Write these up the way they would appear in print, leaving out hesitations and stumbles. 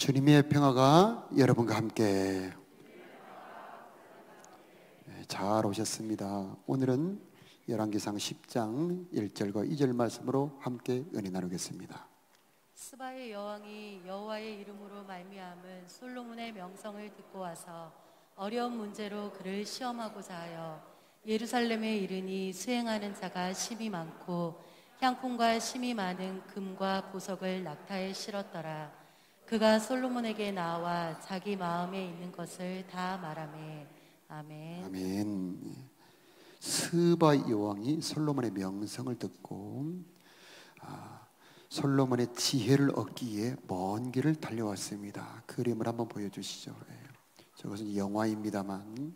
주님의 평화가 여러분과 함께. 잘 오셨습니다. 오늘은 열왕기상 10장 1절과 2절 말씀으로 함께 은혜 나누겠습니다. 스바의 여왕이 여호와의 이름으로 말미암은 솔로몬의 명성을 듣고 와서 어려운 문제로 그를 시험하고자 하여 예루살렘에 이르니 수행하는 자가 심이 많고 향품과 심이 많은 금과 보석을 낙타에 실었더라. 그가 솔로몬에게 나와 자기 마음에 있는 것을 다 말하매. 아멘. 아멘. 스바 여왕이 솔로몬의 명성을 듣고 솔로몬의 지혜를 얻기 위해 먼 길을 달려왔습니다. 그림을 한번 보여주시죠. 저것은 영화입니다만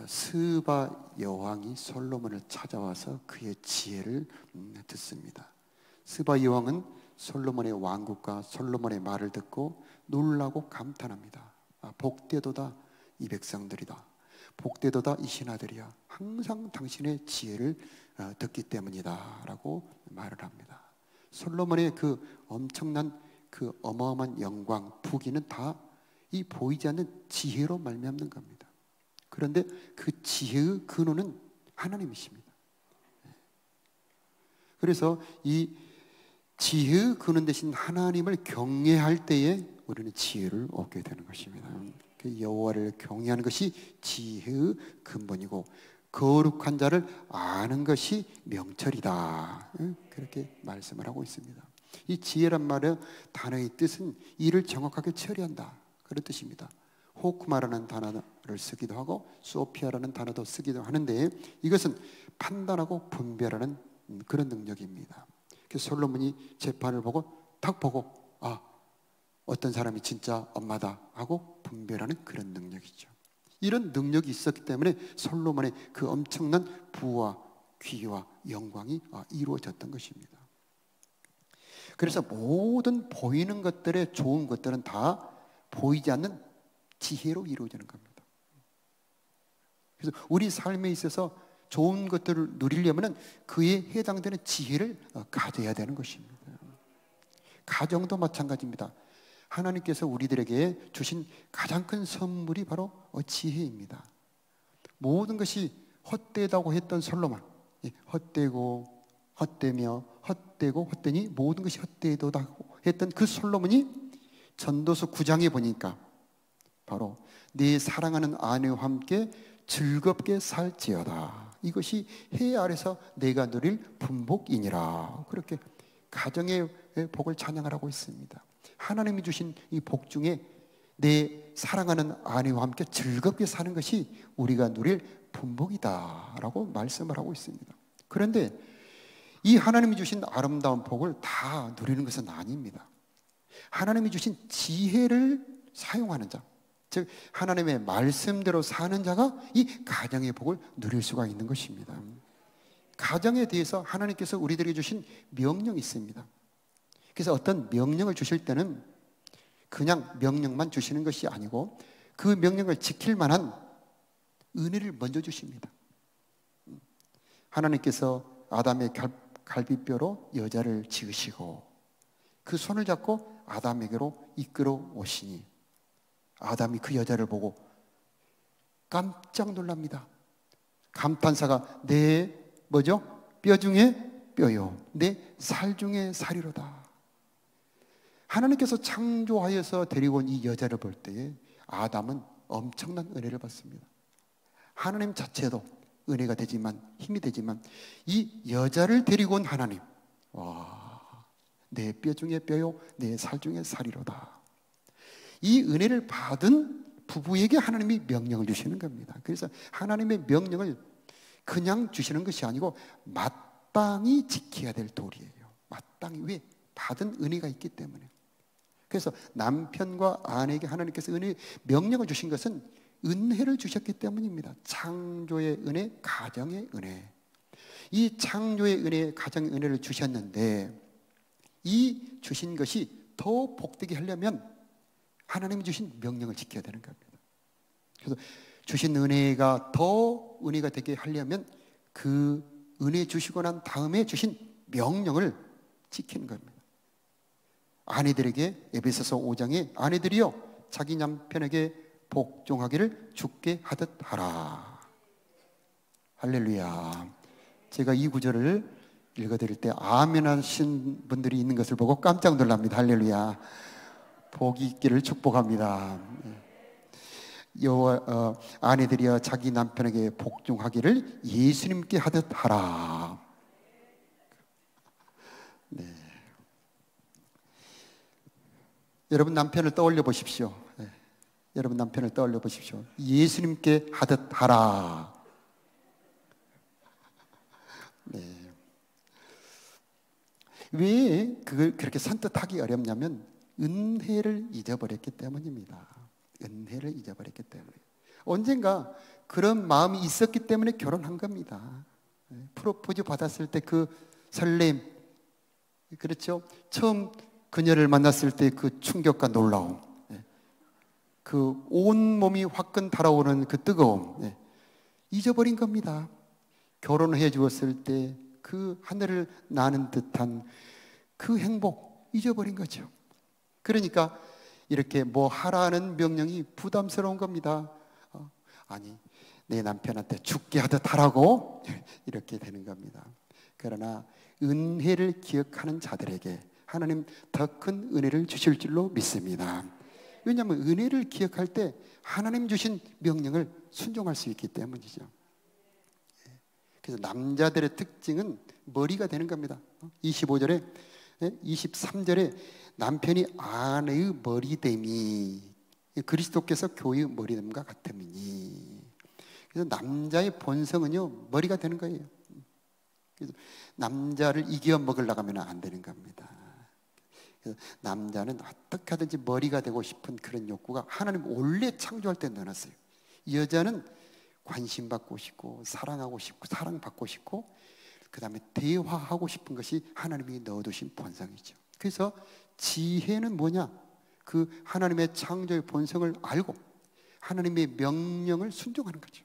스바 여왕이 솔로몬을 찾아와서 그의 지혜를 듣습니다. 스바 여왕은 솔로몬의 왕국과 솔로몬의 말을 듣고 놀라고 감탄합니다. 복되도다 이 백성들이다. 복되도다 이 신하들이야. 항상 당신의 지혜를 듣기 때문이다 라고 말을 합니다. 솔로몬의 그 엄청난 그 어마어마한 영광, 부귀는 다 이 보이지 않는 지혜로 말미암는 겁니다. 그런데 그 지혜의 근원은 하나님이십니다. 그래서 이 지혜의 근원 되신 하나님을 경외할 때에 우리는 지혜를 얻게 되는 것입니다. 그 여호와를 경외하는 것이 지혜의 근본이고 거룩한 자를 아는 것이 명철이다. 그렇게 말씀을 하고 있습니다. 이 지혜란 말의 단어의 뜻은 일을 정확하게 처리한다, 그런 뜻입니다. 호크마라는 단어를 쓰기도 하고 소피아라는 단어도 쓰기도 하는데 이것은 판단하고 분별하는 그런 능력입니다. 솔로몬이 재판을 보고 딱 보고 어떤 사람이 진짜 엄마다 하고 분별하는 그런 능력이죠. 이런 능력이 있었기 때문에 솔로몬의 그 엄청난 부와 귀와 영광이 이루어졌던 것입니다. 그래서 모든 보이는 것들의 좋은 것들은 다 보이지 않는 지혜로 이루어지는 겁니다. 그래서 우리 삶에 있어서 좋은 것들을 누리려면 그에 해당되는 지혜를 가져야 되는 것입니다. 가정도 마찬가지입니다. 하나님께서 우리들에게 주신 가장 큰 선물이 바로 지혜입니다. 모든 것이 헛되다고 했던 솔로몬, 헛되고 헛되며 헛되고 헛되니 모든 것이 헛되도다고 했던 그 솔로몬이 전도서 9장에 보니까 바로 네 사랑하는 아내와 함께 즐겁게 살지어다. 이것이 해 아래서 내가 누릴 분복이니라. 그렇게 가정의 복을 찬양을 하고 있습니다. 하나님이 주신 이 복 중에 내 사랑하는 아내와 함께 즐겁게 사는 것이 우리가 누릴 분복이다라고 말씀을 하고 있습니다. 그런데 이 하나님이 주신 아름다운 복을 다 누리는 것은 아닙니다. 하나님이 주신 지혜를 사용하는 자, 즉 하나님의 말씀대로 사는 자가 이 가정의 복을 누릴 수가 있는 것입니다. 가정에 대해서 하나님께서 우리들에게 주신 명령이 있습니다. 그래서 어떤 명령을 주실 때는 그냥 명령만 주시는 것이 아니고 그 명령을 지킬 만한 은혜를 먼저 주십니다. 하나님께서 아담의 갈비뼈로 여자를 지으시고 그 손을 잡고 아담에게로 이끌어 오시니 아담이 그 여자를 보고 깜짝 놀랍니다. 감탄사가 내 뼈 중에 뼈요 내 살 중에 살이로다. 하나님께서 창조하여서 데리고 온 이 여자를 볼 때에 아담은 엄청난 은혜를 받습니다. 하나님 자체도 은혜가 되지만 힘이 되지만 이 여자를 데리고 온 하나님, 내 뼈 중에 뼈요 내 살 중에 살이로다. 이 은혜를 받은 부부에게 하나님이 명령을 주시는 겁니다. 그래서 하나님의 명령을 그냥 주시는 것이 아니고 마땅히 지켜야 될 도리예요. 마땅히. 왜? 받은 은혜가 있기 때문에. 그래서 남편과 아내에게 하나님께서 명령을 주신 것은 은혜를 주셨기 때문입니다. 창조의 은혜, 가정의 은혜. 이 창조의 은혜, 가정의 은혜를 주셨는데 이 주신 것이 더 복되게 하려면 하나님이 주신 명령을 지켜야 되는 겁니다. 그래서 주신 은혜가 더 은혜가 되게 하려면 그 은혜 주시고 난 다음에 주신 명령을 지키는 겁니다. 아내들에게 에베소서 5장에 아내들이여 자기 남편에게 복종하기를 주께 하듯 하라. 할렐루야. 제가 이 구절을 읽어드릴 때 아멘 하신 분들이 있는 것을 보고 깜짝 놀랍니다. 할렐루야. 복이 있기를 축복합니다. 아내들이여 자기 남편에게 복종하기를 예수님께 하듯 하라. 네. 여러분 남편을 떠올려 보십시오. 네. 여러분 남편을 떠올려 보십시오. 예수님께 하듯 하라. 네. 왜 그걸 그렇게 선뜻하기 어렵냐면 은혜를 잊어버렸기 때문입니다. 은혜를 잊어버렸기 때문에. 언젠가 그런 마음이 있었기 때문에 결혼한 겁니다. 프로포즈 받았을 때 그 설렘, 그렇죠? 처음 그녀를 만났을 때 그 충격과 놀라움, 그 온몸이 화끈 달아오르는 그 뜨거움, 잊어버린 겁니다. 결혼해 주었을 때 그 하늘을 나는 듯한 그 행복 잊어버린 거죠. 그러니까 이렇게 뭐 하라는 명령이 부담스러운 겁니다. 아니 내 남편한테 죽게 하듯 하라고 이렇게 되는 겁니다. 그러나 은혜를 기억하는 자들에게 하나님 더 큰 은혜를 주실 줄로 믿습니다. 왜냐하면 은혜를 기억할 때 하나님 주신 명령을 순종할 수 있기 때문이죠. 그래서 남자들의 특징은 머리가 되는 겁니다. 25절에 23절에 남편이 아내의 머리됨이 그리스도께서 교회의 머리됨과 같음이니. 그래서 남자의 본성은요 머리가 되는 거예요. 그래서 남자를 이겨 먹으려고 하면 안 되는 겁니다. 그래서 남자는 어떻게 하든지 머리가 되고 싶은 그런 욕구가 하나님 원래 창조할 때 넣어놨어요. 여자는 관심받고 싶고 사랑하고 싶고 사랑받고 싶고 그 다음에 대화하고 싶은 것이 하나님이 넣어두신 본성이죠. 그래서 지혜는 뭐냐? 그 하나님의 창조의 본성을 알고 하나님의 명령을 순종하는 거죠.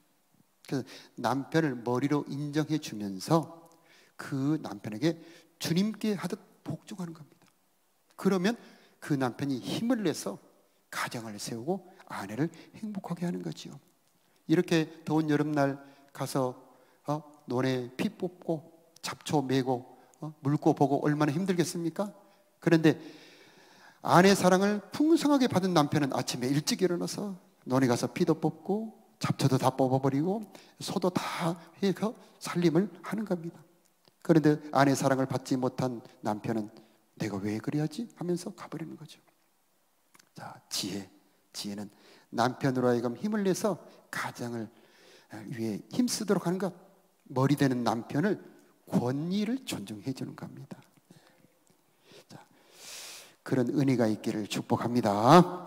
그래서 남편을 머리로 인정해 주면서 그 남편에게 주님께 하듯 복종하는 겁니다. 그러면 그 남편이 힘을 내서 가정을 세우고 아내를 행복하게 하는 거죠. 이렇게 더운 여름날 가서 논에 피 뽑고 잡초 메고 물고 보고 얼마나 힘들겠습니까? 그런데 아내의 사랑을 풍성하게 받은 남편은 아침에 일찍 일어나서 논에 가서 피도 뽑고 잡초도 다 뽑아버리고 소도 다 해서 살림을 하는 겁니다. 그런데 아내의 사랑을 받지 못한 남편은 내가 왜 그래야지 하면서 가버리는 거죠. 자, 지혜는 남편으로 하여금 힘을 내서 가정을 위해 힘쓰도록 하는 것, 머리 되는 남편을 권위를 존중해 주는 겁니다. 자, 그런 은혜가 있기를 축복합니다.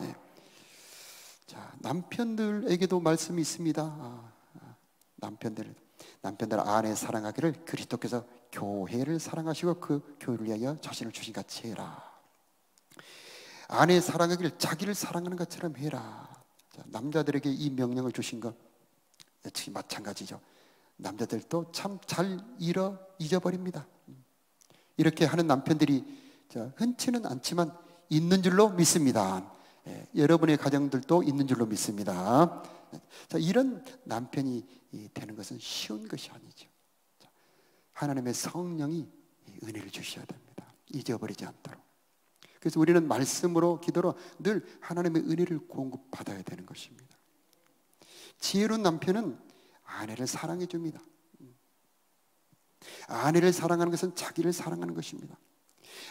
자, 남편들에게도 말씀이 있습니다. 남편들 아내 사랑하기를 그리스도께서 교회를 사랑하시고 그 교회를 위하여 자신을 주신 같이 해라. 아내 사랑하기를 자기를 사랑하는 것처럼 해라. 자, 남자들에게 이 명령을 주신 것 역시 마찬가지죠. 남자들도 참 잘 잊어버립니다. 이렇게 하는 남편들이 흔치는 않지만 있는 줄로 믿습니다. 여러분의 가정들도 있는 줄로 믿습니다. 자, 이런 남편이 되는 것은 쉬운 것이 아니죠. 자, 하나님의 성령이 은혜를 주셔야 됩니다. 잊어버리지 않도록. 그래서 우리는 말씀으로 기도로 늘 하나님의 은혜를 공급받아야 되는 것입니다. 지혜로운 남편은 아내를 사랑해 줍니다. 아내를 사랑하는 것은 자기를 사랑하는 것입니다.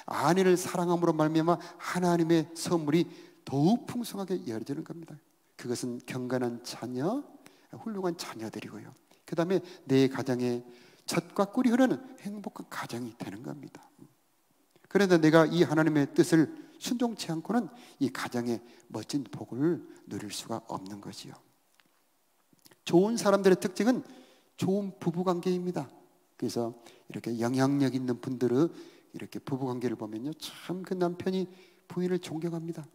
아내를 사랑함으로 말미암아 하나님의 선물이 더욱 풍성하게 이어지는 겁니다. 그것은 경건한 자녀, 훌륭한 자녀들이고요. 그 다음에 내 가정에 젖과 꿀이 흐르는 행복한 가정이 되는 겁니다. 그런데 내가 이 하나님의 뜻을 순종치 않고는 이 가정의 멋진 복을 누릴 수가 없는 거지요. 좋은 사람들의 특징은 좋은 부부관계입니다. 그래서 이렇게 영향력 있는 분들은 이렇게 부부관계를 보면요, 참 그 남편이 부인을 존경합니다.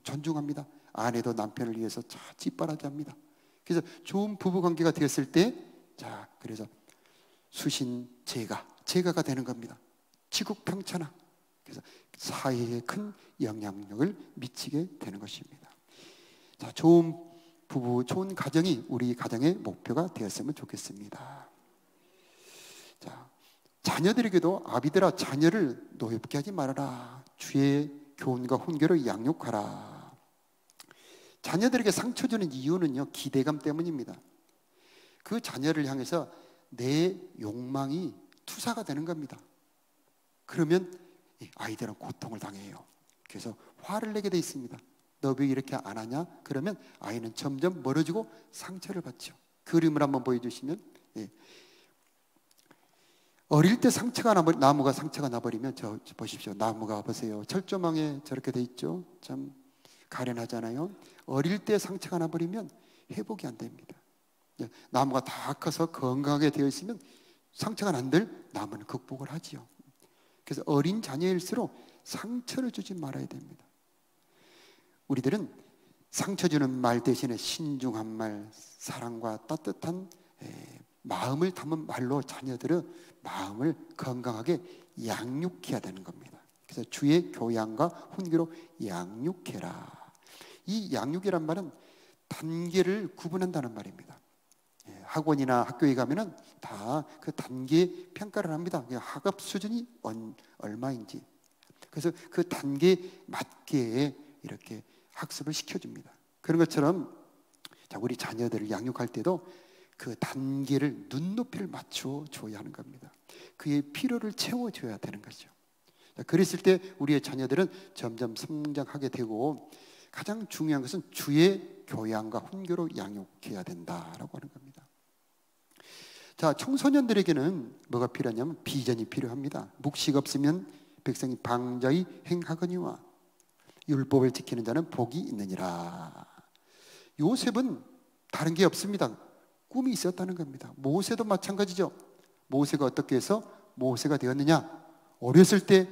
존중합니다. 아내도 남편을 위해서 참 찌빠라게 합니다. 그래서 좋은 부부관계가 되었을 때, 자, 그래서 수신 제가가 되는 겁니다. 지국평천하. 그래서 사회에 큰 영향력을 미치게 되는 것입니다. 자, 좋은 부부, 좋은 가정이 우리 가정의 목표가 되었으면 좋겠습니다. 자, 자녀들에게도 아비들아 자녀를 노엽게 하지 말아라. 주의 교훈과 훈계로 양육하라. 자녀들에게 상처 주는 이유는요, 기대감 때문입니다. 그 자녀를 향해서 내 욕망이 투사가 되는 겁니다. 그러면 아이들은 고통을 당해요. 그래서 화를 내게 돼 있습니다. 너 왜 이렇게 안 하냐? 그러면 아이는 점점 멀어지고 상처를 받죠. 그림을 한번 보여주시면, 어릴 때 나무가 상처가 나버리면, 저 보십시오. 나무가 보세요. 철조망에 저렇게 돼 있죠. 참 가련하잖아요. 어릴 때 상처가 나버리면 회복이 안 됩니다. 나무가 다 커서 건강하게 되어 있으면 상처가 난들 나무는 극복을 하지요. 그래서 어린 자녀일수록 상처를 주지 말아야 됩니다. 우리들은 상처 주는 말 대신에 신중한 말, 사랑과 따뜻한 마음을 담은 말로 자녀들의 마음을 건강하게 양육해야 되는 겁니다. 그래서 주의 교양과 훈계로 양육해라. 이 양육이란 말은 단계를 구분한다는 말입니다. 학원이나 학교에 가면은 다 그 단계 평가를 합니다. 학업 수준이 얼마인지. 그래서 그 단계에 맞게 이렇게 학습을 시켜줍니다. 그런 것처럼 우리 자녀들을 양육할 때도 그 단계를 눈높이를 맞춰줘야 하는 겁니다. 그의 필요를 채워줘야 되는 거죠. 그랬을 때 우리의 자녀들은 점점 성장하게 되고, 가장 중요한 것은 주의 교양과 훈계로 양육해야 된다라고 하는 겁니다. 자, 청소년들에게는 뭐가 필요하냐면 비전이 필요합니다. 묵식 없으면 백성이 방자히 행하거니와 율법을 지키는 자는 복이 있느니라. 요셉은 다른 게 없습니다. 꿈이 있었다는 겁니다. 모세도 마찬가지죠. 모세가 어떻게 해서 모세가 되었느냐? 어렸을 때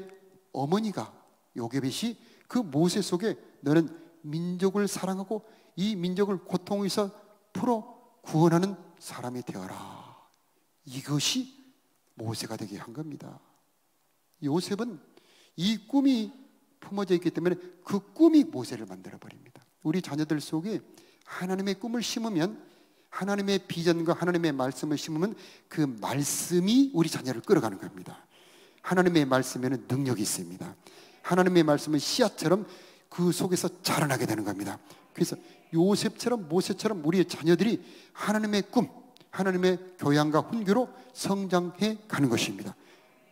어머니가 요게벳이 그 모세 속에 너는 민족을 사랑하고 이 민족을 고통에서 풀어 구원하는 사람이 되어라. 이것이 모세가 되게 한 겁니다. 요셉은 이 꿈이 품어져 있기 때문에 그 꿈이 모세를 만들어 버립니다. 우리 자녀들 속에 하나님의 꿈을 심으면, 하나님의 비전과 하나님의 말씀을 심으면 그 말씀이 우리 자녀를 끌어가는 겁니다. 하나님의 말씀에는 능력이 있습니다. 하나님의 말씀은 씨앗처럼 그 속에서 자라나게 되는 겁니다. 그래서 요셉처럼 모세처럼 우리의 자녀들이 하나님의 꿈, 하나님의 교양과 훈계로 성장해 가는 것입니다.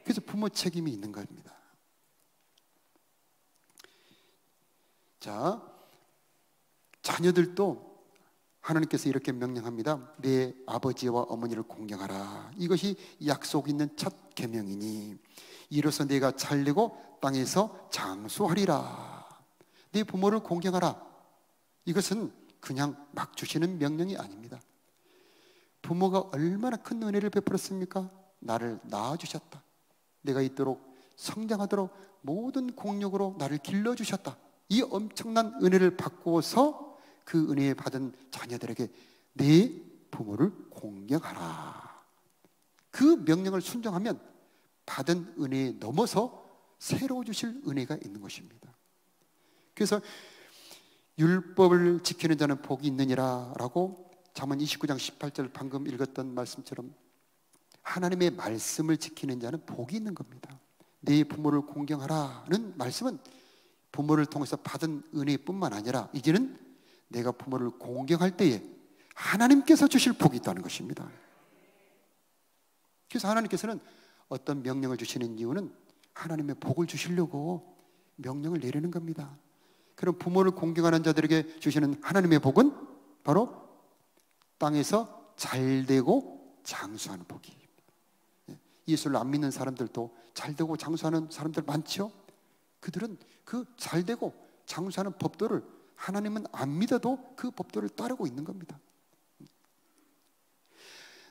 그래서 부모 책임이 있는 겁니다. 자, 자녀들도 하나님께서 이렇게 명령합니다. 내 아버지와 어머니를 공경하라. 이것이 약속 있는 첫 계명이니 이로써 내가 잘되고 땅에서 장수하리라. 네 부모를 공경하라. 이것은 그냥 막 주시는 명령이 아닙니다. 부모가 얼마나 큰 은혜를 베풀었습니까? 나를 낳아주셨다. 내가 있도록 성장하도록 모든 공력으로 나를 길러주셨다. 이 엄청난 은혜를 받고서 그 은혜 받은 자녀들에게 내 부모를 공경하라. 그 명령을 순종하면 받은 은혜에 넘어서 새로 주실 은혜가 있는 것입니다. 그래서 율법을 지키는 자는 복이 있느니라 라고 잠언 29장 18절 방금 읽었던 말씀처럼 하나님의 말씀을 지키는 자는 복이 있는 겁니다. 내 부모를 공경하라는 말씀은 부모를 통해서 받은 은혜뿐만 아니라 이제는 내가 부모를 공경할 때에 하나님께서 주실 복이 있다는 것입니다. 그래서 하나님께서는 어떤 명령을 주시는 이유는 하나님의 복을 주시려고 명령을 내리는 겁니다. 그럼 부모를 공경하는 자들에게 주시는 하나님의 복은 바로 땅에서 잘되고 장수하는 복이에요. 예수를 안 믿는 사람들도 잘되고 장수하는 사람들 많죠. 그들은 그 잘되고 장수하는 법도를 하나님은 안 믿어도 그 법도를 따르고 있는 겁니다.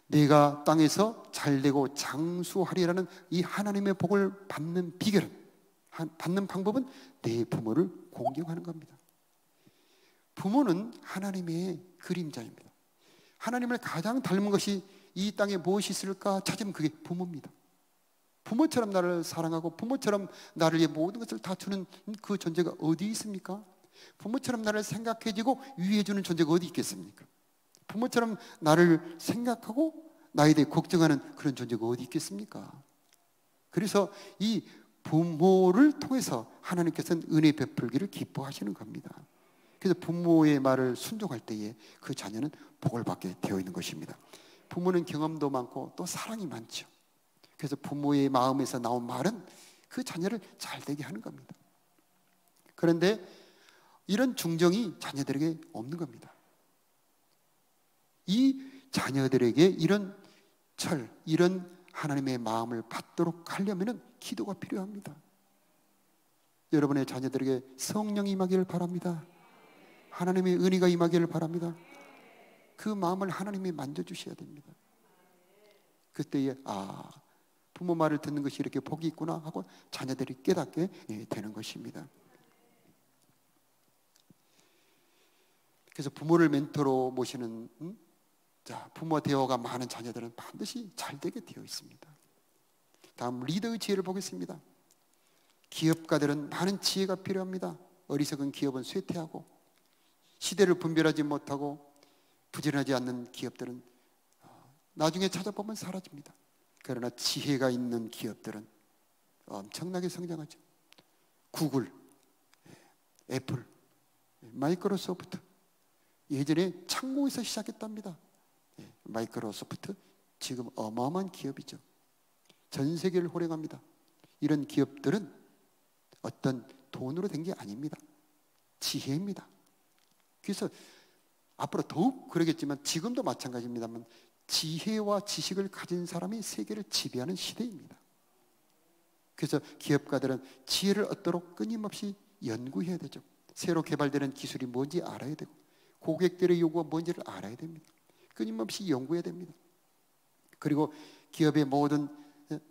내가 땅에서 잘되고 장수하리라는 이 하나님의 복을 받는 비결은, 받는 방법은 내 부모를 공경하는 겁니다. 부모는 하나님의 그림자입니다. 하나님을 가장 닮은 것이 이 땅에 무엇이 있을까 찾으면 그게 부모입니다. 부모처럼 나를 사랑하고 부모처럼 나를 위해 모든 것을 다 주는 그 존재가 어디 있습니까? 부모처럼 나를 생각해주고 위해주는 존재가 어디 있겠습니까? 부모처럼 나를 생각하고 나에 대해 걱정하는 그런 존재가 어디 있겠습니까? 그래서 이 부모를 통해서 하나님께서는 은혜 베풀기를 기뻐하시는 겁니다. 그래서 부모의 말을 순종할 때에 그 자녀는 복을 받게 되어 있는 것입니다. 부모는 경험도 많고 또 사랑이 많죠. 그래서 부모의 마음에서 나온 말은 그 자녀를 잘 되게 하는 겁니다. 그런데 이런 중정이 자녀들에게 없는 겁니다. 이 자녀들에게 이런 이런 하나님의 마음을 받도록 하려면 기도가 필요합니다. 여러분의 자녀들에게 성령이 임하기를 바랍니다. 하나님의 은혜가 임하기를 바랍니다. 그 마음을 하나님이 만져주셔야 됩니다. 그때에 부모 말을 듣는 것이 이렇게 복이 있구나 하고 자녀들이 깨닫게 되는 것입니다. 그래서 부모를 멘토로 모시는 부모 대화가 많은 자녀들은 반드시 잘 되게 되어 있습니다. 다음 리더의 지혜를 보겠습니다. 기업가들은 많은 지혜가 필요합니다. 어리석은 기업은 쇠퇴하고 시대를 분별하지 못하고 부지런하지 않는 기업들은 나중에 찾아보면 사라집니다. 그러나 지혜가 있는 기업들은 엄청나게 성장하죠. 구글, 애플, 마이크로소프트, 예전에 창고에서 시작했답니다. 마이크로소프트 지금 어마어마한 기업이죠. 전 세계를 호령합니다. 이런 기업들은 어떤 돈으로 된 게 아닙니다. 지혜입니다. 그래서 앞으로 더욱 그러겠지만 지금도 마찬가지입니다만 지혜와 지식을 가진 사람이 세계를 지배하는 시대입니다. 그래서 기업가들은 지혜를 얻도록 끊임없이 연구해야 되죠. 새로 개발되는 기술이 뭔지 알아야 되고 고객들의 요구가 뭔지를 알아야 됩니다. 끊임없이 연구해야 됩니다. 그리고 기업의 모든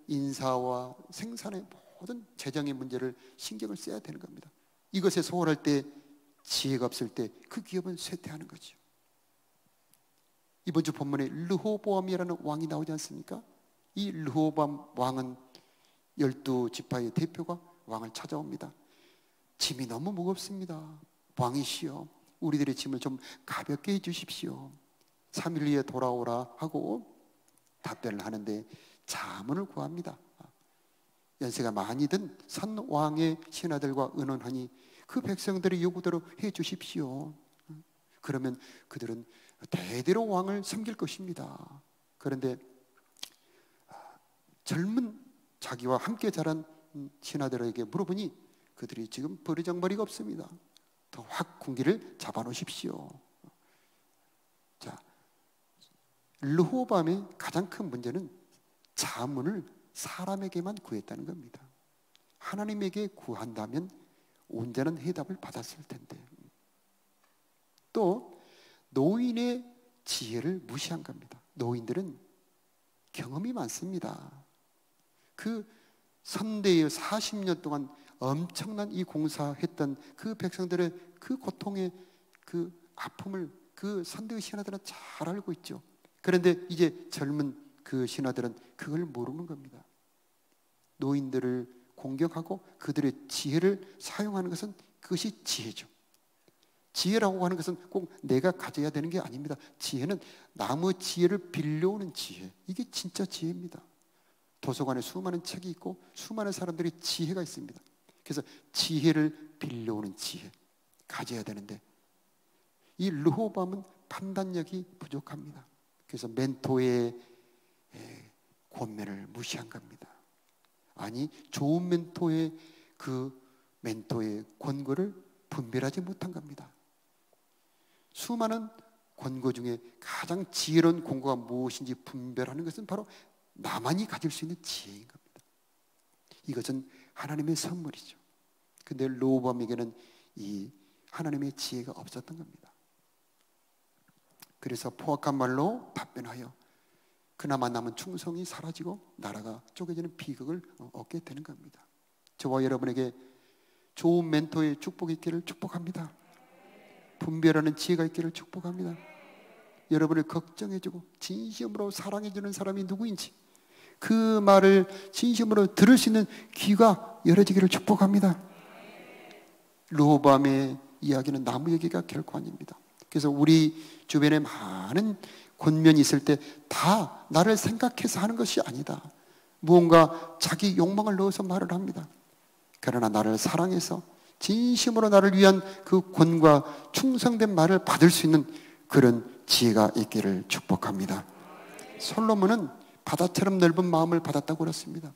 인사와 생산의 모든 재정의 문제를 신경을 써야 되는 겁니다. 이것에 소홀할 때, 지혜가 없을 때 그 기업은 쇠퇴하는 거죠. 이번 주 본문에 르호보암이라는 왕이 나오지 않습니까? 이 르호보암 왕은 12지파의 대표가 왕을 찾아옵니다. 짐이 너무 무겁습니다. 왕이시여, 우리들의 짐을 좀 가볍게 해주십시오. 3일 후에 돌아오라 하고 답변을 하는데 자문을 구합니다. 연세가 많이 든 선왕의 신하들과 의논하니 그 백성들의 요구대로 해 주십시오. 그러면 그들은 대대로 왕을 섬길 것입니다. 그런데 젊은 자기와 함께 자란 신하들에게 물어보니 그들이 지금 버리장머리가 없습니다. 더 확 군기를 잡아놓으십시오. 자, 르호보암의 가장 큰 문제는 자문을 사람에게만 구했다는 겁니다. 하나님에게 구한다면 온전한 해답을 받았을 텐데. 또 노인의 지혜를 무시한 겁니다. 노인들은 경험이 많습니다. 그 선대의 40년 동안 엄청난 이 공사했던 그 백성들의 그 고통의 그 아픔을 그 선대의 신하들은 잘 알고 있죠. 그런데 이제 젊은 그 신하들은 그걸 모르는 겁니다. 노인들을 공경하고 그들의 지혜를 사용하는 것은 그것이 지혜죠. 지혜라고 하는 것은 꼭 내가 가져야 되는 게 아닙니다. 지혜는 남의 지혜를 빌려오는 지혜, 이게 진짜 지혜입니다. 도서관에 수많은 책이 있고 수많은 사람들이 지혜가 있습니다. 그래서 지혜를 빌려오는 지혜 가져야 되는데 이 르호보암은 판단력이 부족합니다. 그래서 멘토의 권면을 무시한 겁니다. 아니, 좋은 멘토의 그 멘토의 권고를 분별하지 못한 겁니다. 수많은 권고 중에 가장 지혜로운 권고가 무엇인지 분별하는 것은 바로 나만이 가질 수 있는 지혜인 겁니다. 이것은 하나님의 선물이죠. 근데 르호보암에게는 이 하나님의 지혜가 없었던 겁니다. 그래서 포악한 말로 답변하여 그나마 남은 충성이 사라지고 나라가 쪼개지는 비극을 얻게 되는 겁니다. 저와 여러분에게 좋은 멘토의 축복이 있기를 축복합니다. 분별하는 지혜가 있기를 축복합니다. 여러분을 걱정해주고 진심으로 사랑해주는 사람이 누구인지 그 말을 진심으로 들을 수 있는 귀가 열어지기를 축복합니다. 르호보암의 이야기는 나무 얘기가 결코 아닙니다. 그래서 우리 주변에 많은 권면이 있을 때 다 나를 생각해서 하는 것이 아니다. 무언가 자기 욕망을 넣어서 말을 합니다. 그러나 나를 사랑해서 진심으로 나를 위한 그 권과 충성된 말을 받을 수 있는 그런 지혜가 있기를 축복합니다. 솔로몬은 바다처럼 넓은 마음을 받았다고 그랬습니다.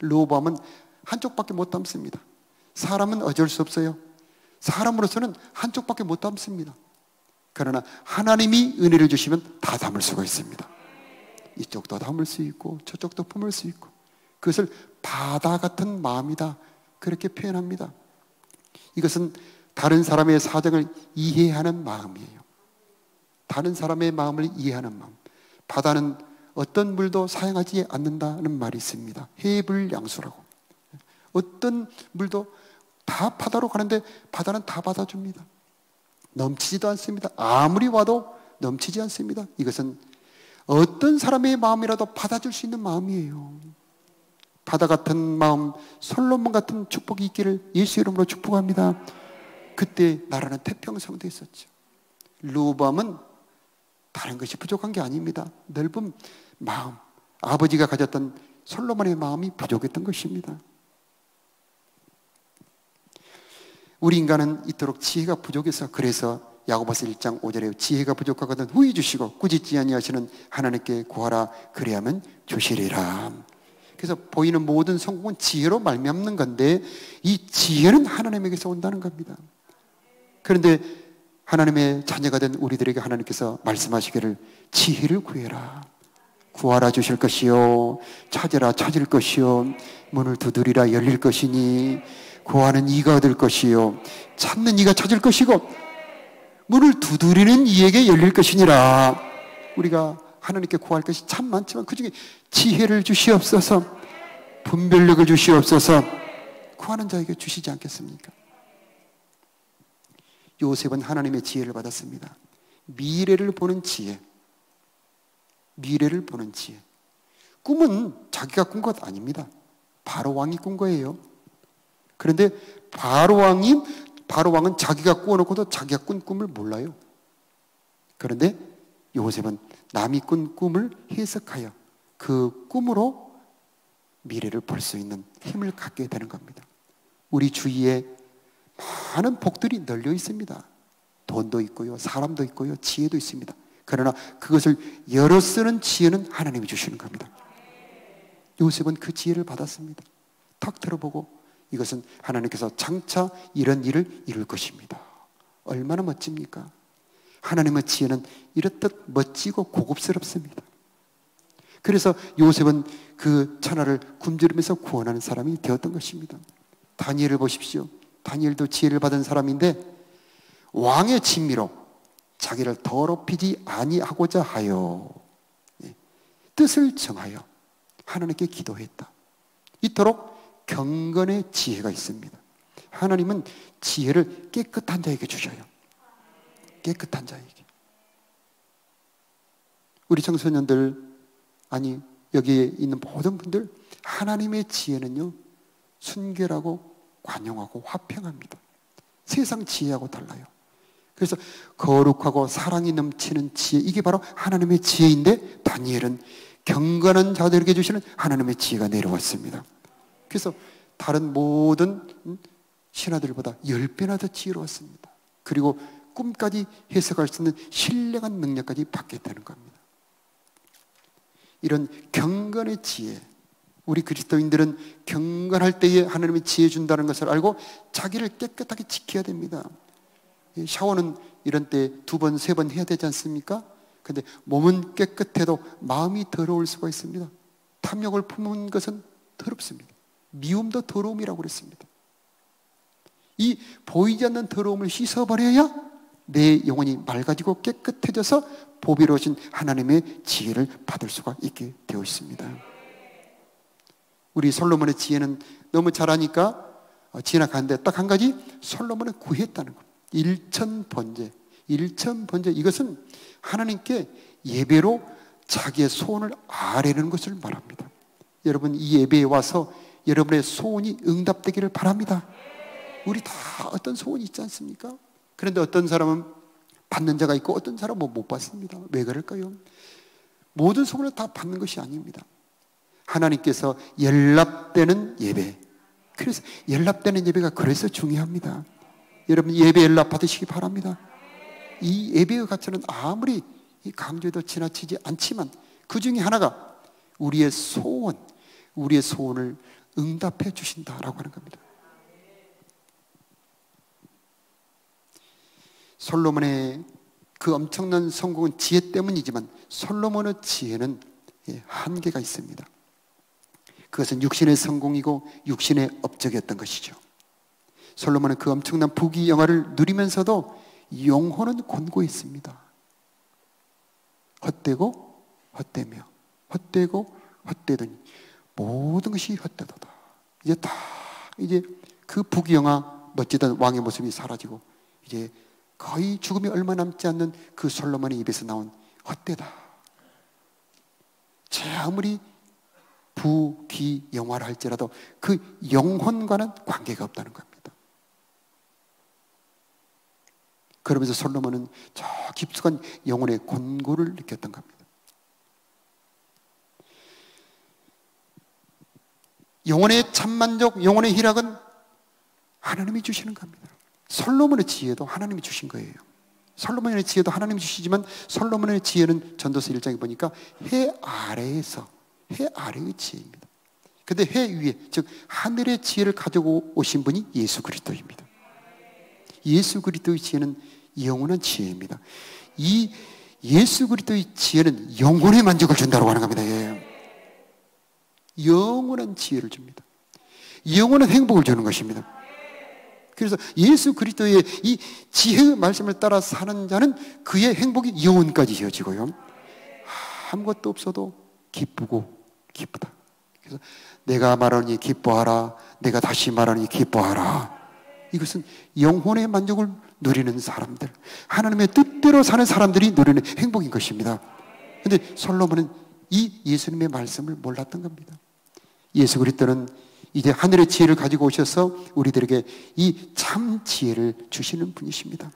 르호보암은 한쪽밖에 못 담습니다. 사람은 어쩔 수 없어요. 사람으로서는 한쪽밖에 못 담습니다. 그러나 하나님이 은혜를 주시면 다 담을 수가 있습니다. 이쪽도 담을 수 있고 저쪽도 품을 수 있고, 그것을 바다 같은 마음이다, 그렇게 표현합니다. 이것은 다른 사람의 사정을 이해하는 마음이에요. 다른 사람의 마음을 이해하는 마음. 바다는 어떤 물도 사용하지 않는다는 말이 있습니다. 해불양수라고. 어떤 물도 다 바다로 가는데 바다는 다 받아줍니다. 넘치지도 않습니다. 아무리 와도 넘치지 않습니다. 이것은 어떤 사람의 마음이라도 받아줄 수 있는 마음이에요. 바다 같은 마음, 솔로몬 같은 축복이 있기를 예수 이름으로 축복합니다. 그때 나라는 태평성도 있었죠. 르호보암은 다른 것이 부족한 게 아닙니다. 넓은 마음, 아버지가 가졌던 솔로몬의 마음이 부족했던 것입니다. 우리 인간은 이토록 지혜가 부족해서, 그래서 야고보서 1장 5절에 지혜가 부족하거든 후히 주시고 꾸짖지 아니하시는 하나님께 구하라 그리하면 주시리라. 그래서 보이는 모든 성공은 지혜로 말미암는 건데, 이 지혜는 하나님에게서 온다는 겁니다. 그런데 하나님의 자녀가 된 우리들에게 하나님께서 말씀하시기를 지혜를 구해라. 구하라 주실 것이요, 찾으라 찾을 것이요, 문을 두드리라 열릴 것이니, 구하는 이가 얻을 것이요, 찾는 이가 찾을 것이고, 문을 두드리는 이에게 열릴 것이니라. 우리가 하나님께 구할 것이 참 많지만 그 중에 지혜를 주시옵소서, 분별력을 주시옵소서, 구하는 자에게 주시지 않겠습니까? 요셉은 하나님의 지혜를 받았습니다. 미래를 보는 지혜. 미래를 보는 지혜. 꿈은 자기가 꾼 것 아닙니다. 바로 왕이 꾼 거예요. 그런데 바로 왕은 자기가 꾸어놓고도 자기가 꾼 꿈을 몰라요. 그런데 요셉은 남이 꾼 꿈을 해석하여 그 꿈으로 미래를 볼 수 있는 힘을 갖게 되는 겁니다. 우리 주위에 많은 복들이 널려 있습니다. 돈도 있고요, 사람도 있고요, 지혜도 있습니다. 그러나 그것을 열어 쓰는 지혜는 하나님이 주시는 겁니다. 요셉은 그 지혜를 받았습니다. 탁 들어보고 이것은 하나님께서 장차 이런 일을 이룰 것입니다. 얼마나 멋집니까? 하나님의 지혜는 이렇듯 멋지고 고급스럽습니다. 그래서 요셉은 그 천하를 굶주리면서 구원하는 사람이 되었던 것입니다. 다니엘을 보십시오. 다니엘도 지혜를 받은 사람인데 왕의 친미로 자기를 더럽히지 아니하고자 하여 뜻을 정하여 하나님께 기도했다. 이토록 경건의 지혜가 있습니다. 하나님은 지혜를 깨끗한 자에게 주셔요. 깨끗한 자에게. 우리 청소년들, 아니 여기에 있는 모든 분들, 하나님의 지혜는요 순결하고 관용하고 화평합니다. 세상 지혜하고 달라요. 그래서 거룩하고 사랑이 넘치는 지혜, 이게 바로 하나님의 지혜인데, 다니엘은 경건한 자들에게 주시는 하나님의 지혜가 내려왔습니다. 그래서 다른 모든 신하들보다 10배나 더 지혜로웠습니다. 그리고 꿈까지 해석할 수 있는 신령한 능력까지 받게 되는 겁니다. 이런 경건의 지혜, 우리 그리스도인들은 경건할 때에 하나님의 지혜 준다는 것을 알고 자기를 깨끗하게 지켜야 됩니다. 샤워는 이런 때 2번, 3번 해야 되지 않습니까? 근데 몸은 깨끗해도 마음이 더러울 수가 있습니다. 탐욕을 품은 것은 더럽습니다. 미움도 더러움이라고 그랬습니다. 이 보이지 않는 더러움을 씻어버려야 내 영혼이 맑아지고 깨끗해져서 보배로우신 하나님의 지혜를 받을 수가 있게 되어 있습니다. 우리 솔로몬의 지혜는 너무 잘하니까 지나가는데 딱 한 가지, 솔로몬은 구했다는 겁니다. 일천번제. 이것은 하나님께 예배로 자기의 소원을 아뢰는 것을 말합니다. 여러분 이 예배에 와서 여러분의 소원이 응답되기를 바랍니다. 우리 다 어떤 소원이 있지 않습니까? 그런데 어떤 사람은 받는 자가 있고 어떤 사람은 못 받습니다. 왜 그럴까요? 모든 소원을 다 받는 것이 아닙니다. 하나님께서 연락되는 예배, 그래서 연락되는 예배가 그래서 중요합니다. 여러분 예배 연락 받으시기 바랍니다. 이 예배의 가치는 아무리 강조해도 지나치지 않지만 그 중에 하나가 우리의 소원을 응답해 주신다라고 하는 겁니다. 솔로몬의 그 엄청난 성공은 지혜 때문이지만 솔로몬의 지혜는 한계가 있습니다. 그것은 육신의 성공이고 육신의 업적이었던 것이죠. 솔로몬은 그 엄청난 부귀영화를 누리면서도 영혼은 곤고했습니다. 헛되고 헛되며 헛되고 헛되더니 모든 것이 헛되도다. 이제 그 부귀영화 멋지던 왕의 모습이 사라지고 이제 거의 죽음이 얼마 남지 않는 그 솔로몬의 입에서 나온 헛되다. 제 아무리 부귀영화를 할지라도 그 영혼과는 관계가 없다는 겁니다. 그러면서 솔로몬은 저 깊숙한 영혼의 곤고를 느꼈던 겁니다. 영혼의 참만족, 영혼의 희락은 하나님이 주시는 겁니다. 솔로몬의 지혜도 하나님이 주신 거예요. 솔로몬의 지혜도 하나님이 주시지만 솔로몬의 지혜는 전도서 1장에 보니까 해 아래의 지혜입니다. 근데 해 위에, 즉 하늘의 지혜를 가지고 오신 분이 예수 그리스도입니다. 예수 그리스도의 지혜는 영원한 지혜입니다. 이 예수 그리스도의 지혜는 영혼의 만족을 준다고 하는 겁니다. 영원한 지혜를 줍니다. 영원한 행복을 주는 것입니다. 그래서 예수 그리스도의 이 지혜의 말씀을 따라 사는 자는 그의 행복이 영원까지 이어지고요. 아무것도 없어도 기쁘고 기쁘다. 그래서 내가 말하니 기뻐하라. 내가 다시 말하니 기뻐하라. 이것은 영혼의 만족을 누리는 사람들, 하나님의 뜻대로 사는 사람들이 누리는 행복인 것입니다. 그런데 솔로몬은 이 예수님의 말씀을 몰랐던 겁니다. 예수 그리스도는 이제 하늘의 지혜를 가지고 오셔서 우리들에게 이 참 지혜를 주시는 분이십니다.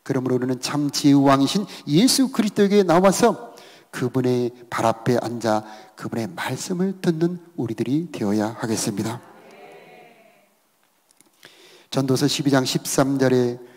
그러므로 우리는 참 지혜의 왕이신 예수 그리스도에게 나와서 그분의 발 앞에 앉아 그분의 말씀을 듣는 우리들이 되어야 하겠습니다. 전도서 12장 13절에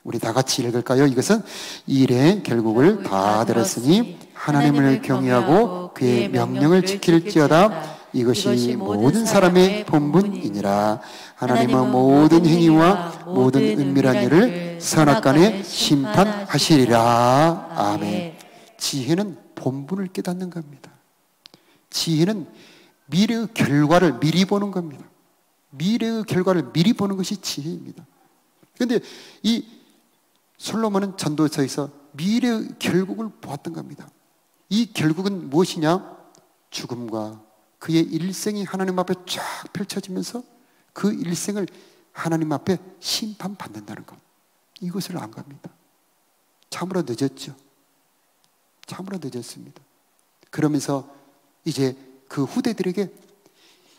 우리 다 같이 읽을까요? 이것은 일의 결국을 다 들었으니 하나님을 경외하고 그의 명령을 지킬지어다. 이것이 모든 사람의 본분이니라. 하나님은 모든 행위와 모든 은밀한 일을 선악간에 심판하시리라. 아멘. 지혜는 본분을 깨닫는 겁니다. 지혜는 미래의 결과를 미리 보는 겁니다. 미래의 결과를 미리 보는 것이 지혜입니다. 그런데 이 솔로몬은 전도서에서 미래의 결국을 보았던 겁니다. 이 결국은 무엇이냐? 죽음과 그의 일생이 하나님 앞에 쫙 펼쳐지면서 그 일생을 하나님 앞에 심판받는다는 것, 이것을 안 겁니다. 참으로 늦었죠. 참으로 늦었습니다. 그러면서 이제 그 후대들에게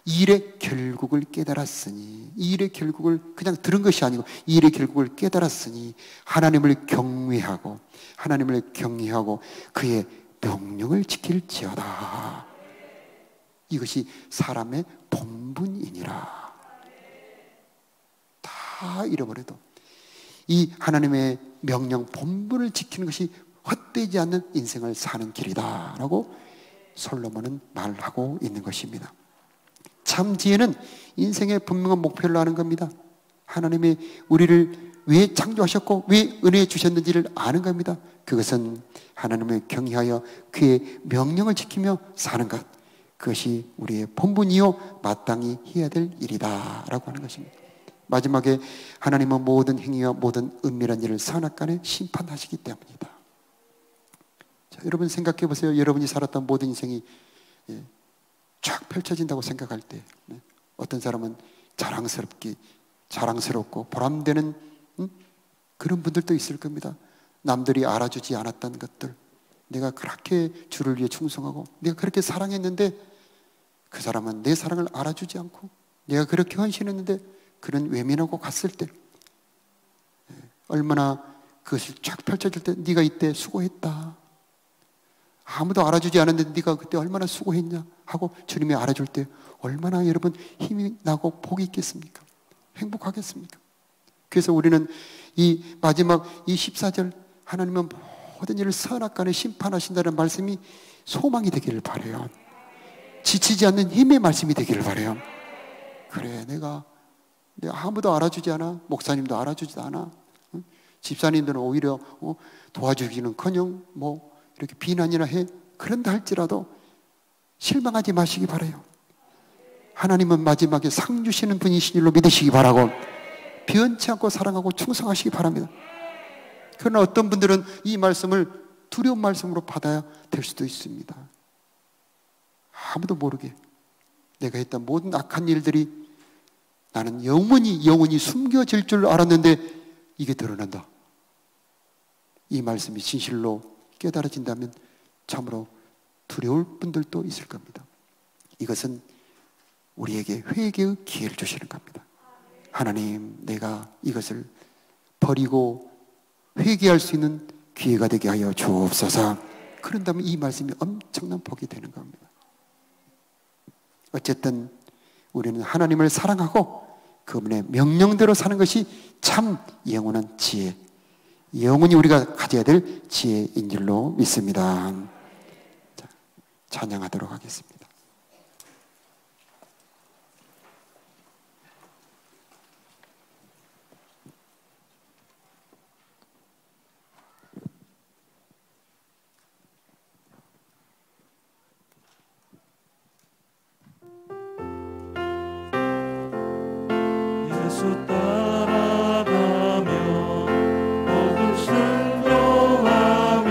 일의 결국을 깨달았으니, 일의 결국을 그냥 들은 것이 아니고 일의 결국을 깨달았으니 하나님을 경외하고 그의 명령을 지킬지어다. 이것이 사람의 본분이니라. 다 잃어버려도 이 하나님의 명령 본분을 지키는 것이 헛되지 않는 인생을 사는 길이다 라고 솔로몬은 말하고 있는 것입니다. 참 지혜는 인생의 분명한 목표를 아는 겁니다. 하나님이 우리를 왜 창조하셨고 왜 은혜 주셨는지를 아는 겁니다. 그것은 하나님을 경외하여 그의 명령을 지키며 사는 것, 그것이 우리의 본분이요 마땅히 해야 될 일이다 라고 하는 것입니다. 마지막에 하나님은 모든 행위와 모든 은밀한 일을 선악간에 심판하시기 때문이다. 자, 여러분 생각해 보세요. 여러분이 살았던 모든 인생이 쫙 펼쳐진다고 생각할 때 어떤 사람은 자랑스럽고 보람되는 그런 분들도 있을 겁니다. 남들이 알아주지 않았던 것들, 내가 그렇게 주를 위해 충성하고 내가 그렇게 사랑했는데 그 사람은 내 사랑을 알아주지 않고 내가 그렇게 헌신했는데 그는 외면하고 갔을 때 얼마나 그것을 쫙 펼쳐질 때 네가 이때 수고했다. 아무도 알아주지 않았는데 네가 그때 얼마나 수고했냐 하고 주님이 알아줄 때 얼마나 여러분 힘이 나고 복이 있겠습니까? 행복하겠습니까? 그래서 우리는 이 마지막 이 14절 하나님은 모든 일을 선악간에 심판하신다는 말씀이 소망이 되기를 바라요. 지치지 않는 힘의 말씀이 되기를 바라요. 그래, 내가 아무도 알아주지 않아. 목사님도 알아주지 않아. 집사님들은 오히려 도와주기는커녕 뭐 이렇게 비난이나 해. 그런다 할지라도 실망하지 마시기 바라요. 하나님은 마지막에 상 주시는 분이신 줄로 믿으시기 바라고 변치 않고 사랑하고 충성하시기 바랍니다. 그러나 어떤 분들은 이 말씀을 두려운 말씀으로 받아야 될 수도 있습니다. 아무도 모르게 내가 했던 모든 악한 일들이 나는 영원히 숨겨질 줄 알았는데 이게 드러난다. 이 말씀이 진실로 깨달아진다면 참으로 두려울 분들도 있을 겁니다. 이것은 우리에게 회개의 기회를 주시는 겁니다. 하나님, 내가 이것을 버리고 회개할 수 있는 기회가 되게 하여 주옵소서. 그런다면 이 말씀이 엄청난 복이 되는 겁니다. 어쨌든 우리는 하나님을 사랑하고 그분의 명령대로 사는 것이 참 영원한 지혜, 영원히 우리가 가져야 될 지혜인 줄로 믿습니다. 자, 찬양하도록 하겠습니다. 예수 따라가며 복음 순종하며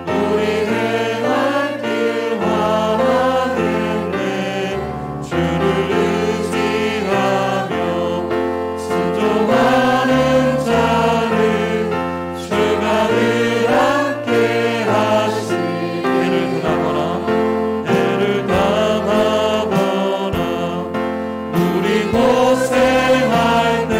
우리 행할 길 하나님의 주를 의지하며 순종하는 자를 주가 늘 함께 하시니 해를 당하거나 우리 고생할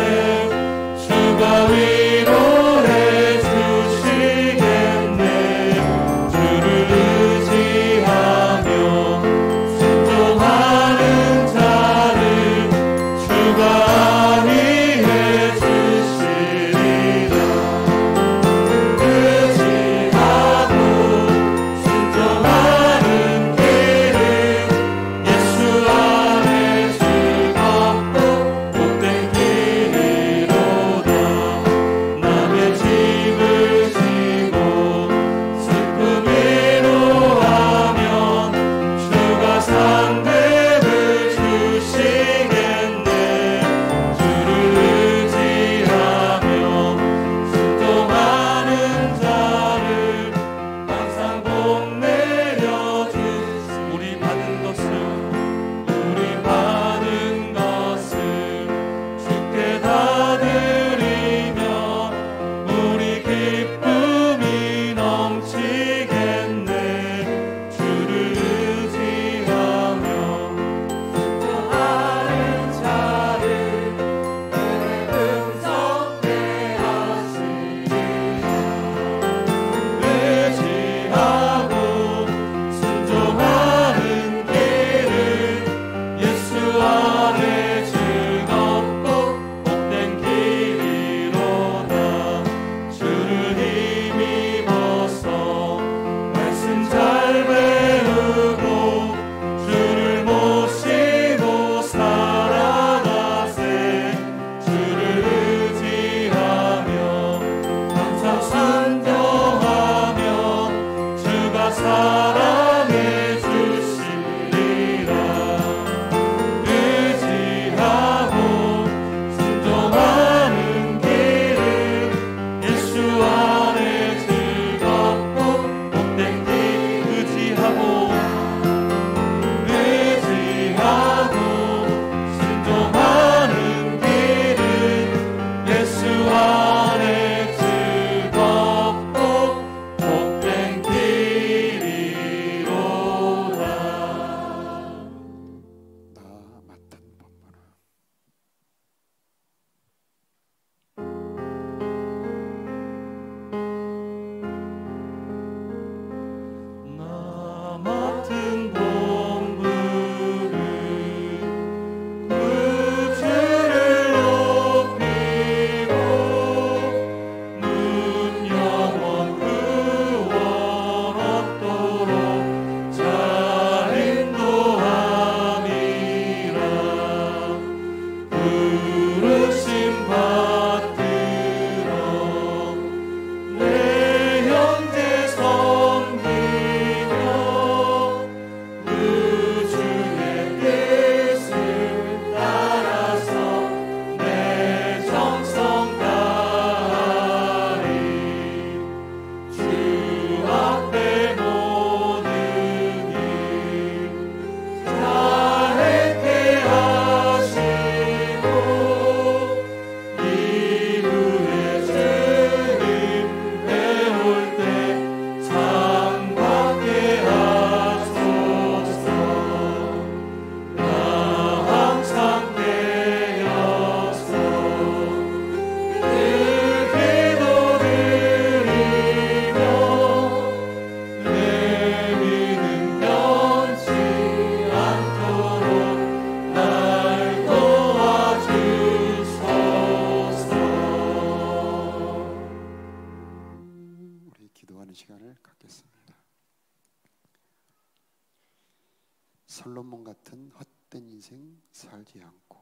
솔로몬 같은 헛된 인생 살지 않고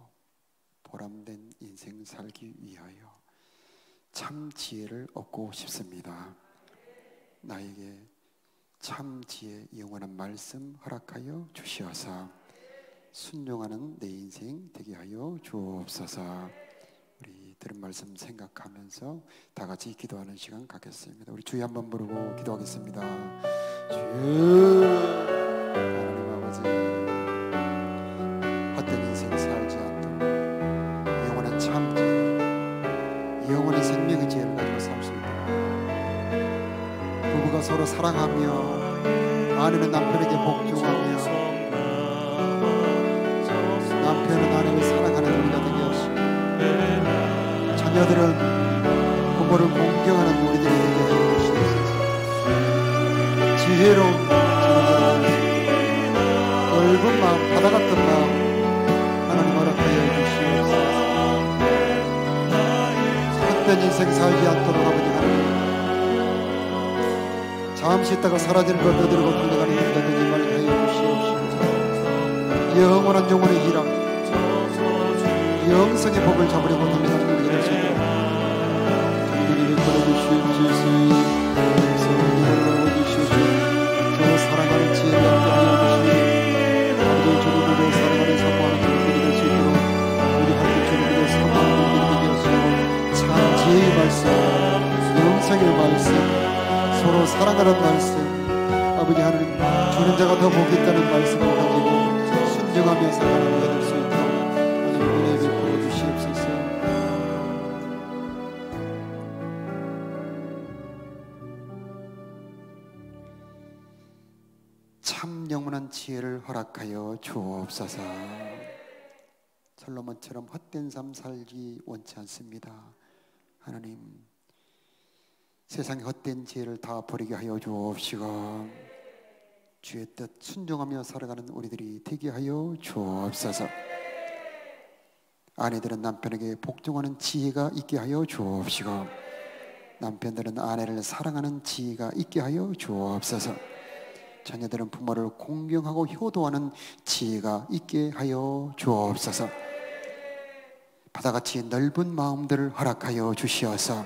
보람된 인생 살기 위하여 참 지혜를 얻고 싶습니다. 나에게 참 지혜 영원한 말씀 허락하여 주시어서 순종하는 내 인생 되게 하여 주옵소서. 우리 들은 말씀 생각하면서 다 같이 기도하는 시간 갖겠습니다. 우리 주여 한번 부르고 기도하겠습니다. 주여 하나님 아버지, 헛된 인생 살지 않도록 영원한 참 지혜, 영원한 생명의 지혜를 가지고 살 수 있도록 부부가 서로 사랑하며 아내는 남편에게 복종하며 남편은 아내를 사랑하는 우리가 되게 하시고 자녀들은 부모를 공경하는 우리들이 되게 하여 주시옵소서. 지혜로운 자녀들은 넓은 마음, 바다 같은 마음 하나님 허락하여 주시옵소서. 헛된 인생 살지 않도록 아버지 하나님, 잠시 있다가 사라지는 것 떠들고 달려가는 우리가 되지 말게 하여 주시옵소서. 영원한 영혼의 희락, 영성의 복을 잡으려고 달려가는 우리가 될 수 있도록 주님이 걸어주시옵소서. 성령을 넣어주시옵소서. 저 사랑하는 지혜를 얻게 하여 주시옵소서. 아버지 주님을 사랑하는 사모하는 분들이 될 수 있도록 우리 하나님 주님을 사모하는 분들이 되었으므로 참 지혜의 말씀, 영성의 말씀, 서로 사랑하는 말씀, 아버지 하나님 주는 자가 더 복이 있다는 말씀을 가지고 순종하며 살아가는 우리가 될 수 있도록 하나님 은혜 베풀어 주시옵소서. 참 영원한 지혜를 허락하여 주옵소서. 솔로몬처럼 헛된 삶 살기 원치 않습니다. 하나님, 세상의 헛된 지혜를 다 버리게 하여 주옵시고 주의 뜻 순종하며 살아가는 우리들이 되게 하여 주옵소서. 아내들은 남편에게 복종하는 지혜가 있게 하여 주옵시고 남편들은 아내를 사랑하는 지혜가 있게 하여 주옵소서. 자녀들은 부모를 공경하고 효도하는 지혜가 있게 하여 주옵소서. 바다같이 넓은 마음들을 허락하여 주시어서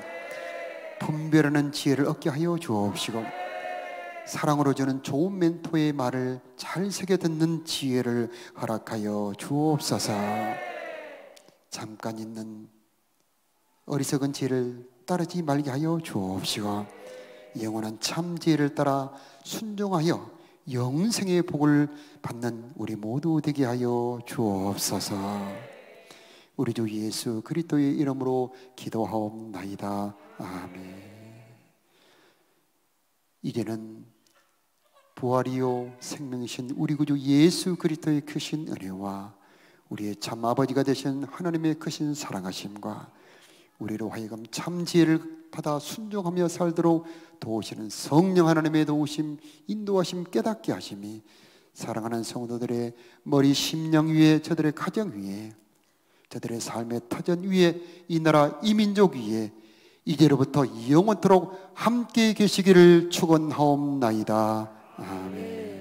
분별하는 지혜를 얻게 하여 주옵시고 사랑으로 주는 좋은 멘토의 말을 잘 새겨 듣는 지혜를 허락하여 주옵소서. 잠깐 있는 어리석은 지혜를 따르지 말게 하여 주옵시고 영원한 참 지혜를 따라 순종하여 영생의 복을 받는 우리 모두 되게 하여 주옵소서. 우리 주 예수 그리스도의 이름으로 기도하옵나이다. 아멘. 이제는 부활이요 생명이신 우리 구주 예수 그리스도의 크신 은혜와 우리의 참 아버지가 되신 하나님의 크신 사랑하심과 우리로 하여금 참 지혜를 받아 순종하며 살도록 도우시는 성령 하나님의 도우심, 인도하심, 깨닫게 하심이 사랑하는 성도들의 머리 심령 위에, 저들의 가정 위에, 저들의 삶의 터전 위에, 이 나라 이 민족 위에 이제로부터 영원토록 함께 계시기를 축원하옵나이다. 아멘.